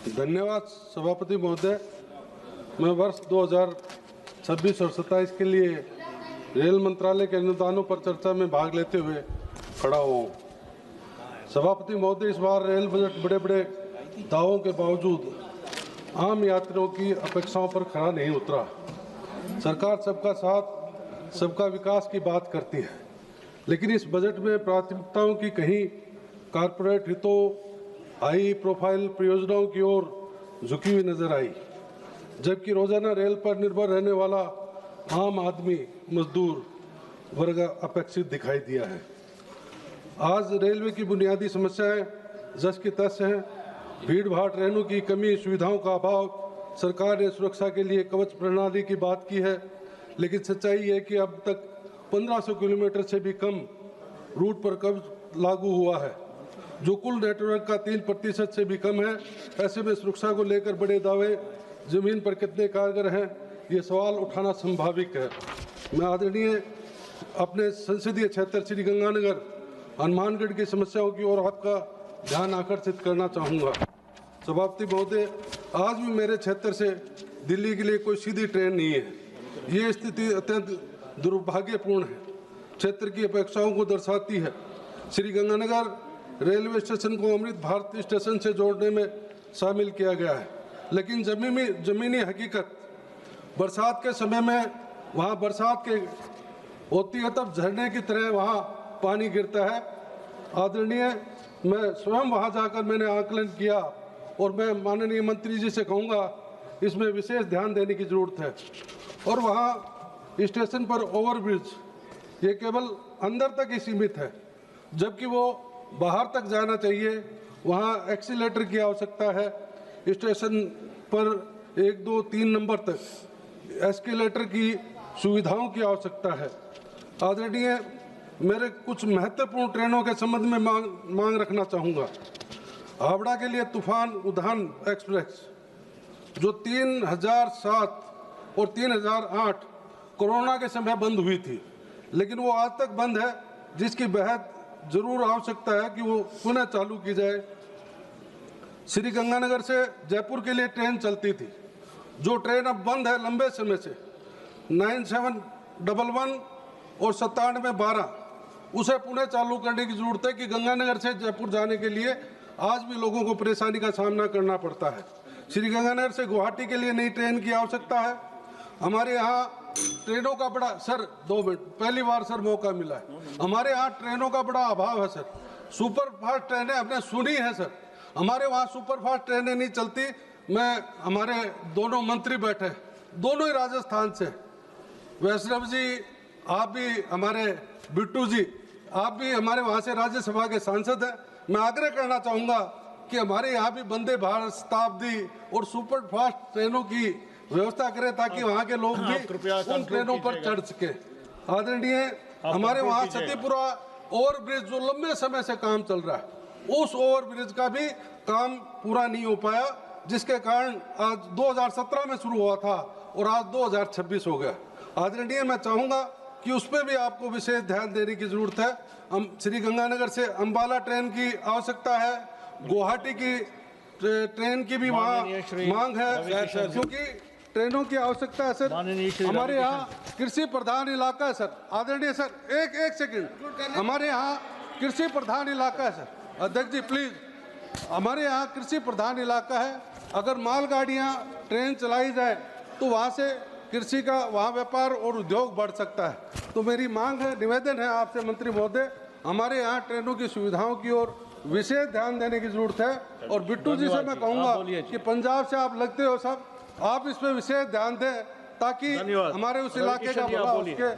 धन्यवाद सभापति महोदय। मैं वर्ष 2026 और 27 के लिए रेल मंत्रालय के अनुदानों पर चर्चा में भाग लेते हुए खड़ा हुआ हूँ। सभापति महोदय, इस बार रेल बजट बड़े बड़े दावों के बावजूद आम यात्रियों की अपेक्षाओं पर खरा नहीं उतरा। सरकार सबका साथ सबका विकास की बात करती है, लेकिन इस बजट में प्राथमिकताओं की कहीं कारपोरेट हितों, हाई प्रोफाइल परियोजनाओं की ओर झुकी हुई नजर आई, जबकि रोजाना रेल पर निर्भर रहने वाला आम आदमी, मजदूर वर्ग अपेक्षित दिखाई दिया है। आज रेलवे की बुनियादी समस्याएं जस की तस हैं। भीड़ भाड़ ट्रेनों की कमी, सुविधाओं का अभाव। सरकार ने सुरक्षा के लिए कवच प्रणाली की बात की है, लेकिन सच्चाई है कि अब तक 1500 किलोमीटर से भी कम रूट पर कवच लागू हुआ है, जो कुल नेटवर्क का 3% से भी कम है। ऐसे में सुरक्षा को लेकर बड़े दावे जमीन पर कितने कारगर हैं, ये सवाल उठाना संभाविक है। मैं आदरणीय अपने संसदीय क्षेत्र श्री गंगानगर हनुमानगढ़ की समस्याओं की ओर आपका ध्यान आकर्षित करना चाहूँगा। सभापति महोदय, आज भी मेरे क्षेत्र से दिल्ली के लिए कोई सीधी ट्रेन नहीं है। ये स्थिति अत्यंत दुर्भाग्यपूर्ण है, क्षेत्र की अपेक्षाओं को दर्शाती है। श्री गंगानगर रेलवे स्टेशन को अमृत भारत स्टेशन से जोड़ने में शामिल किया गया है, लेकिन जमीनी हकीकत बरसात के समय में वहाँ बरसात के होती है तब झरने की तरह वहाँ पानी गिरता है। आदरणीय, मैं स्वयं वहाँ जाकर मैंने आकलन किया और मैं माननीय मंत्री जी से कहूँगा इसमें विशेष ध्यान देने की ज़रूरत है। और वहाँ स्टेशन पर ओवरब्रिज ये केवल अंदर तक ही सीमित है, जबकि वो बाहर तक जाना चाहिए। वहाँ एक्सीलेटर की आवश्यकता है। स्टेशन पर 1, 2, 3 नंबर तक एस्केलेटर की सुविधाओं की आवश्यकता है। आदरणीय, मेरे कुछ महत्वपूर्ण ट्रेनों के संबंध में मांग रखना चाहूँगा। हावड़ा के लिए तूफान उड़ान एक्सप्रेस जो 3007 और 3008 कोरोना के समय बंद हुई थी, लेकिन वो आज तक बंद है, जिसकी बेहद जरूर आवश्यकता है कि वो पुनः चालू की जाए। श्री गंगानगर से जयपुर के लिए ट्रेन चलती थी, जो ट्रेन अब बंद है लंबे समय से। 9711 और 9712 उसे पुनः चालू करने की जरूरत है कि गंगानगर से जयपुर जाने के लिए आज भी लोगों को परेशानी का सामना करना पड़ता है। श्री गंगानगर से गुवाहाटी के लिए नई ट्रेन की आवश्यकता है। हमारे यहाँ ट्रेनों का बड़ा, सर 2 मिनट, पहली बार सर मौका मिला है। हमारे यहाँ ट्रेनों का बड़ा अभाव है सर। सुपर फास्ट ट्रेनें आपने सुनी है सर, हमारे वहाँ सुपर फास्ट ट्रेनें नहीं चलती। हमारे दोनों मंत्री बैठे, दोनों ही राजस्थान से। वैष्णव जी, आप भी हमारे बिट्टू जी, आप भी हमारे वहाँ से राज्यसभा के सांसद हैं। मैं आग्रह करना चाहूँगा कि हमारे यहाँ भी वंदे भारत, शताब्दी और सुपर फास्ट ट्रेनों की व्यवस्था करें, ताकि वहाँ के लोग भी उन ट्रेनों पर चढ़ सके। आदरणीय, हमारे वहाँ सतीपुरा ओवरब्रिज जो लंबे समय से काम चल रहा है, उस ओवरब्रिज का भी काम पूरा नहीं हो पाया, जिसके कारण आज 2017 में शुरू हुआ था और आज 2026 हो गया। आदरणीय, मैं चाहूँगा कि उस पर भी आपको विशेष ध्यान देने की जरूरत है। हम श्री गंगानगर से अंबाला ट्रेन की आवश्यकता है, गुवाहाटी की ट्रेन की भी वहाँ मांग है, क्योंकि ट्रेनों की आवश्यकता है सर। हमारे यहाँ कृषि प्रधान इलाका है सर। आदरणीय सर, एक सेकंड, हमारे यहाँ कृषि प्रधान इलाका है सर। अध्यक्ष जी प्लीज, हमारे यहाँ कृषि प्रधान इलाका है। अगर मालगाड़ियाँ ट्रेन चलाई जाए तो वहाँ से कृषि का वहाँ व्यापार और उद्योग बढ़ सकता है। तो मेरी मांग है, निवेदन है आपसे मंत्री महोदय, हमारे यहाँ ट्रेनों की सुविधाओं की ओर विशेष ध्यान देने की जरूरत है। और बिट्टू जी से मैं कहूँगा कि पंजाब से आप लगते हो सब, आप इस पर विशेष ध्यान दें, ताकि हमारे उस इलाके का भला हो सके।